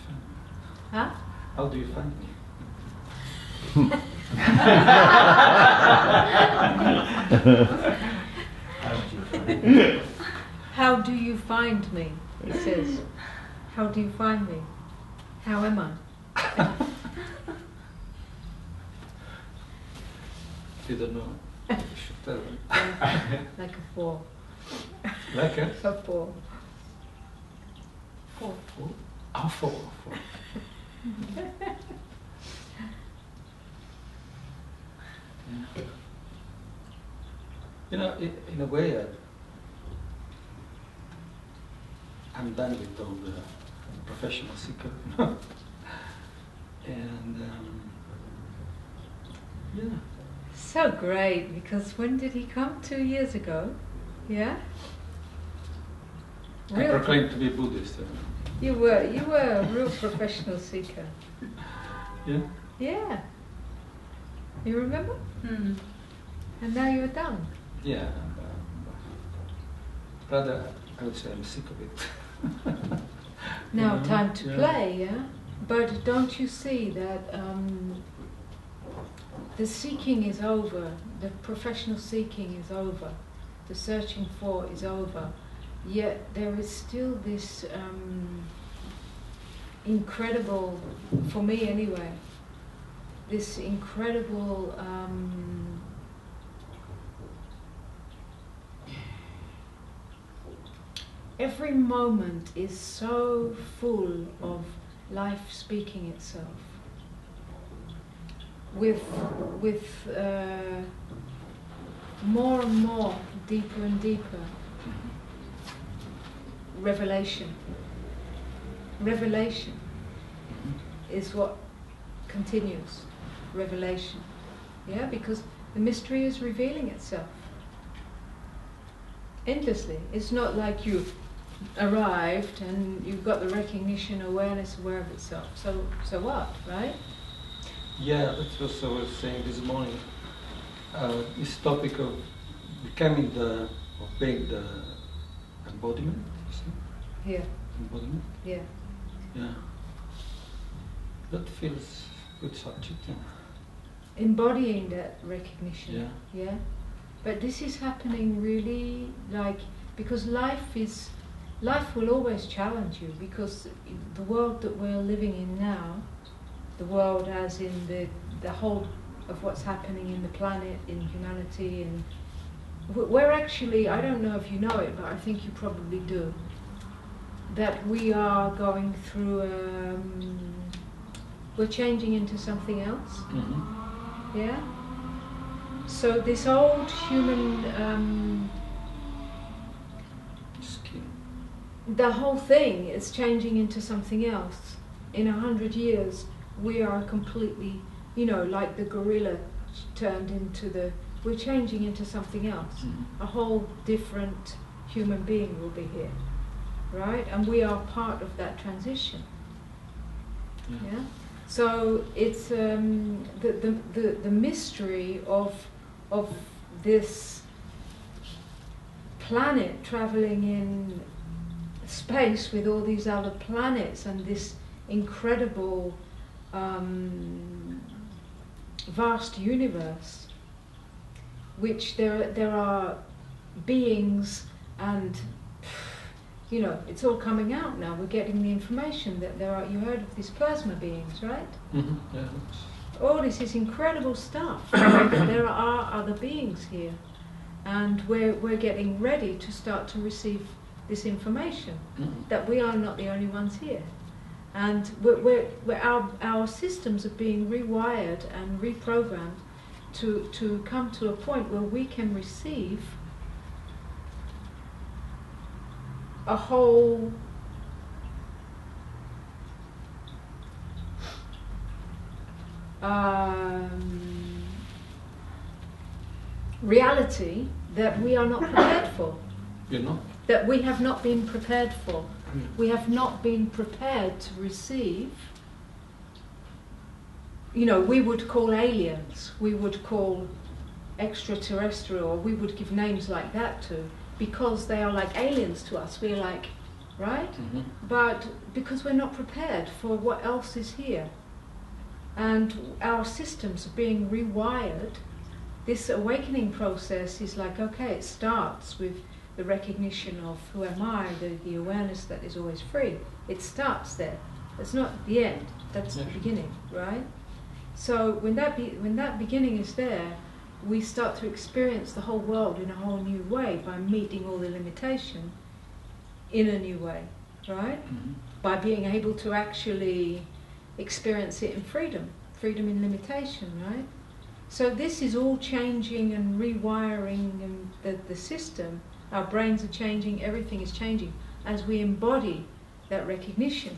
find me? Huh? How do you find me? How do you find me? He says. How do you find me? How am I? You don't know. You should tell them. Like a 4. Like a? A 4. 4. Oh, 4. Yeah. You know, in a way, I'm done with all the professional seeker, you know? And yeah. So great, because when did he come? 2 years ago? Yeah? I proclaimed to be Buddhist. You were a real professional seeker. Yeah? Yeah. You remember? Mm. And now you're done. Yeah. Rather, I would say I'm sick of it. Now time to play, yeah? But don't you see that the seeking is over, the professional seeking is over, the searching for is over, yet there is still this incredible, for me anyway, this incredible every moment is so full of life speaking itself, with more and more, deeper and deeper revelation. Revelation is what continues. Revelation, yeah, because the mystery is revealing itself endlessly. It's not like you've arrived and you've got the recognition, awareness, aware of itself. So what, right? Yeah, that's what I was saying this morning. This topic of becoming of being the embodiment, you see? Yeah. Embodiment? Yeah. Yeah. That feels good subject, yeah. Embodying that recognition. Yeah. Yeah. But this is happening really because life will always challenge you, because the world that we're living in now, the world as in the whole of what's happening in the planet, in humanity, and we're actually, I don't know if you know it, but I think you probably do, that we are going through, we're changing into something else. Mm-hmm. Yeah? So this old human, Skin. the whole thing is changing into something else. In 100 years, we are completely, like the gorilla turned into we're changing into something else. Mm-hmm. A whole different human being will be here, right? And we are part of that transition. Yeah? So it's the mystery of this planet traveling in space with all these other planets and this incredible vast universe, which there are beings, and it's all coming out now. We're getting the information that there are. You heard of these plasma beings, right? Mm-hmm. Yeah. All this is incredible stuff. There are other beings here, and we're getting ready to start to receive this information, that we are not the only ones here, and our systems are being rewired and reprogrammed to come to a point where we can receive a whole reality that we are not prepared for. That we have not been prepared for. We have not been prepared to receive. We would call aliens, we would call extraterrestrial, or we would give names like that to, because they are like aliens to us. We're like, right? Mm-hmm. But because we're not prepared for what else is here, and our systems are being rewired, this awakening process is like, okay, it starts with the recognition of who am I, the awareness that is always free. It starts there. It's not the end. That's the beginning, right? So when that beginning is there, we start to experience the whole world in a whole new way by meeting all the limitation in a new way, right? Mm-hmm. By being able to actually experience it in freedom in limitation, right? So this is all changing and rewiring and the system. Our brains are changing, everything is changing as we embody that recognition.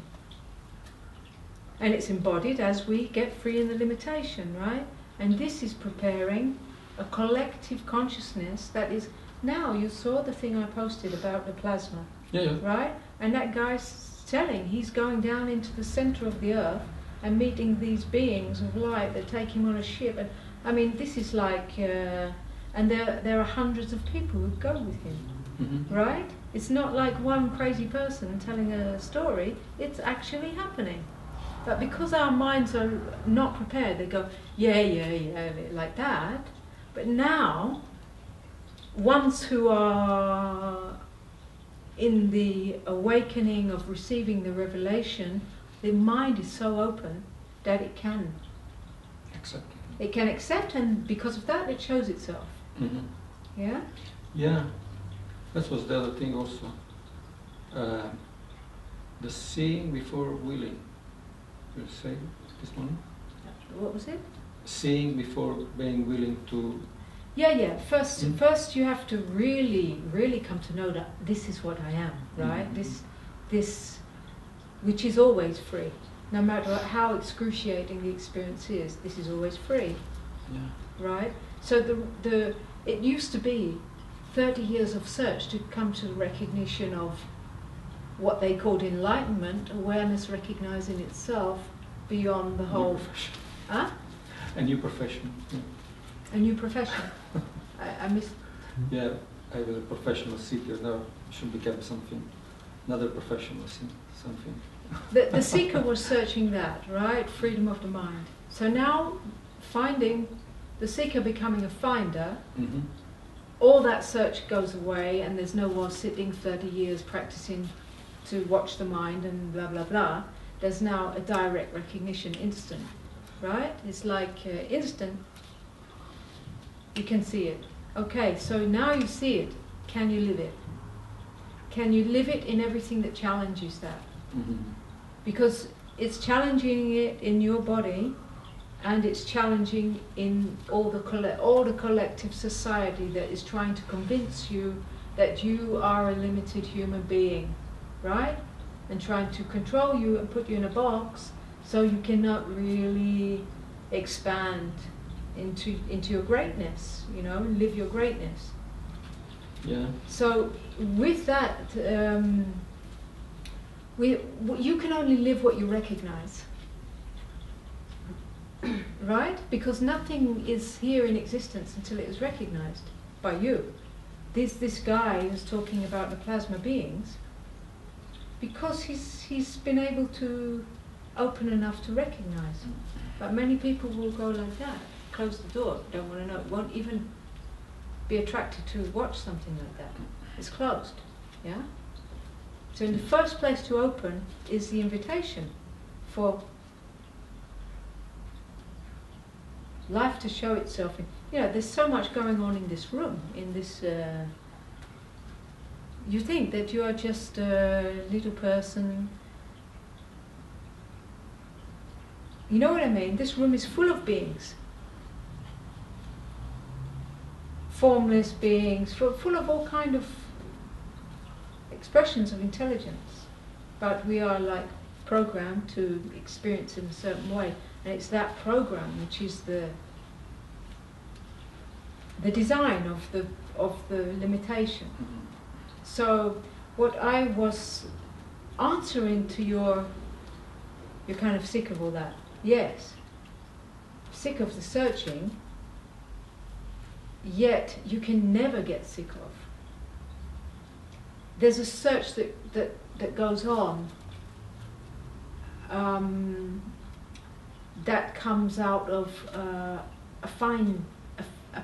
And it's embodied as we get free in the limitation, right? And this is preparing a collective consciousness that is, now you saw the thing I posted about the plasma, right? And that guy's telling, he's going down into the center of the earth and meeting these beings of light that take him on a ship. And I mean, this is like, and there are hundreds of people who go with him, Mm-hmm. right? It's not like one crazy person telling a story, it's actually happening. But because our minds are not prepared, they go, yeah, like that. But now, ones who are in the awakening of receiving the revelation, the mind is so open that it can Accept. It can accept, and because of that, it shows itself. Mm-hmm. Yeah? Yeah, that was the other thing also. The seeing before willing. You say this morning? What was it? Seeing before being willing to. Yeah. First, you have to really come to know that this is what I am, right? Mm-hmm. This, which is always free. No matter how excruciating the experience is, this is always free. Yeah. Right? So it used to be 30 years of search to come to the recognition of what they called enlightenment, awareness recognizing itself beyond the whole... New profession. Huh? A new profession. Yeah. A new profession. I missed... Yeah, I was a professional seeker. Now I should become something. Another professional something. The seeker was searching that, right? Freedom of the mind. So now, finding, the seeker becoming a finder, Mm-hmm. all that search goes away and there's no more sitting 30 years practicing to watch the mind and blah, blah, blah. There's now a direct recognition, instant, right? It's like instant, you can see it. Okay, so now you see it, can you live it? Can you live it in everything that challenges that? Mm-hmm. Because it's challenging it in your body, and it's challenging in all the collective society that is trying to convince you that you are a limited human being, right? And trying to control you and put you in a box so you cannot really expand into your greatness, and live your greatness. Yeah. So with that, you can only live what you recognize, right? Because nothing is here in existence until it is recognized by you. This guy who's talking about the plasma beings, because he's been able to open enough to recognize. But many people will go like that, close the door, don't want to know, won't even be attracted to watch something like that. It's closed, yeah? So in the first place to open is the invitation for life to show itself. There's so much going on in this room, in this... you think that you are just a little person. You know what I mean? This room is full of beings. Formless beings, full of all kind of expressions of intelligence. But we are like programmed to experience in a certain way. And it's that program which is the design of the limitation. Mm-hmm. So what I was answering to you're kind of sick of all that. Yes. Sick of the searching, yet you can never get sick of there's a search that goes on that comes out of a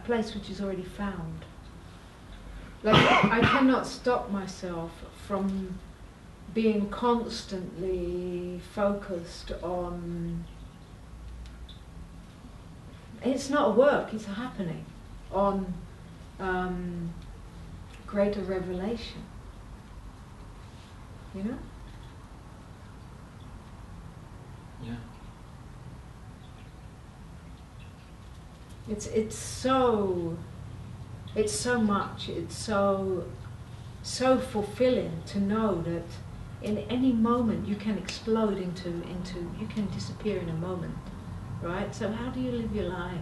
place which is already found. Like I cannot stop myself from being constantly focused on. It's not a work; it's a happening on greater revelation. You know? Yeah. It's so much. It's so fulfilling to know that in any moment you can explode into you can disappear in a moment, right? So how do you live your life?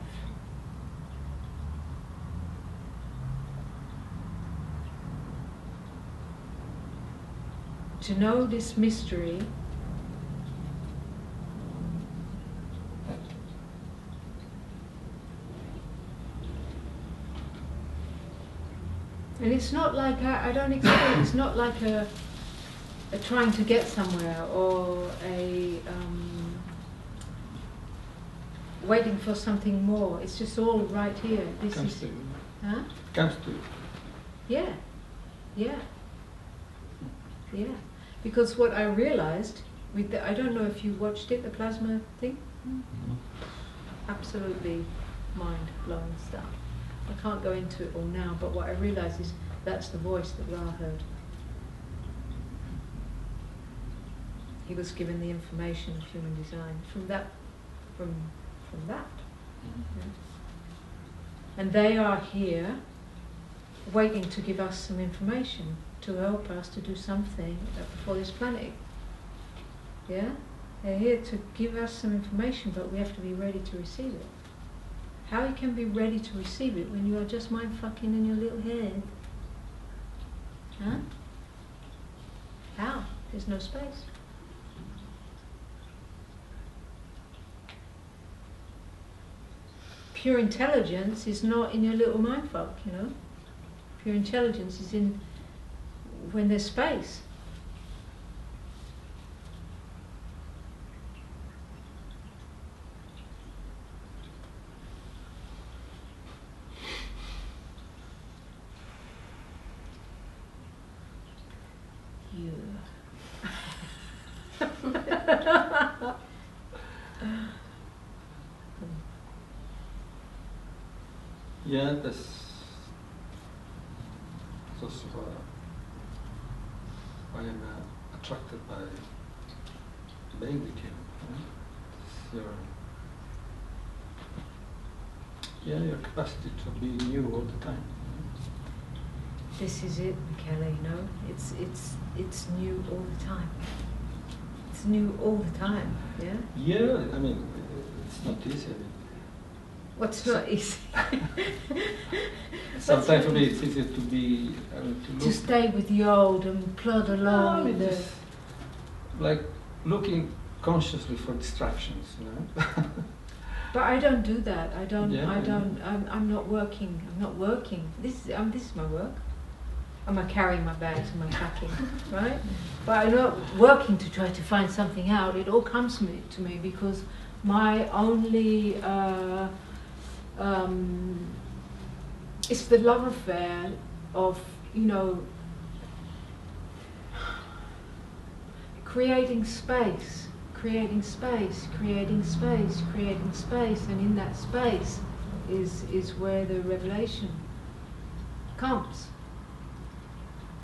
To know this mystery and it's not like I don't expect it's not like a trying to get somewhere or a waiting for something more. It's just all right here. This Comes is to you. huh? Comes to you. Yeah. Yeah. Yeah. Because what I realized with the, I don't know if you watched it, the plasma thing. Absolutely mind-blowing stuff. I can't go into it all now, but what I realized is that's the voice that Ra heard. He was given the information of human design from that. Yeah. And they are here waiting to give us some information to help us to do something for this planet. Yeah? They're here to give us some information, but we have to be ready to receive it. How you can be ready to receive it when you are just mind-fucking in your little head? Huh? How? There's no space. Pure intelligence is not in your little mindfuck, you know? Pure intelligence is in when there's space. Yeah, that's also why I'm attracted by being with you. Your capacity to be new all the time. This is it, Michele, you know? It's new all the time. It's new all the time, yeah? Yeah, I mean, it's not easy. I mean, What's not easy? sometimes for me it's easier to be to stay with the old and plod along. I mean, just like looking consciously for distractions, you know. But I don't do that. I don't. Yeah, I'm not working. I'm not working. This is my work. I'm carrying my bags and my packing, right? But I'm not working to try to find something out. It all comes to me because my only it's the love affair of, you know, creating space, creating space, creating space, creating space, and in that space is where the revelation comes.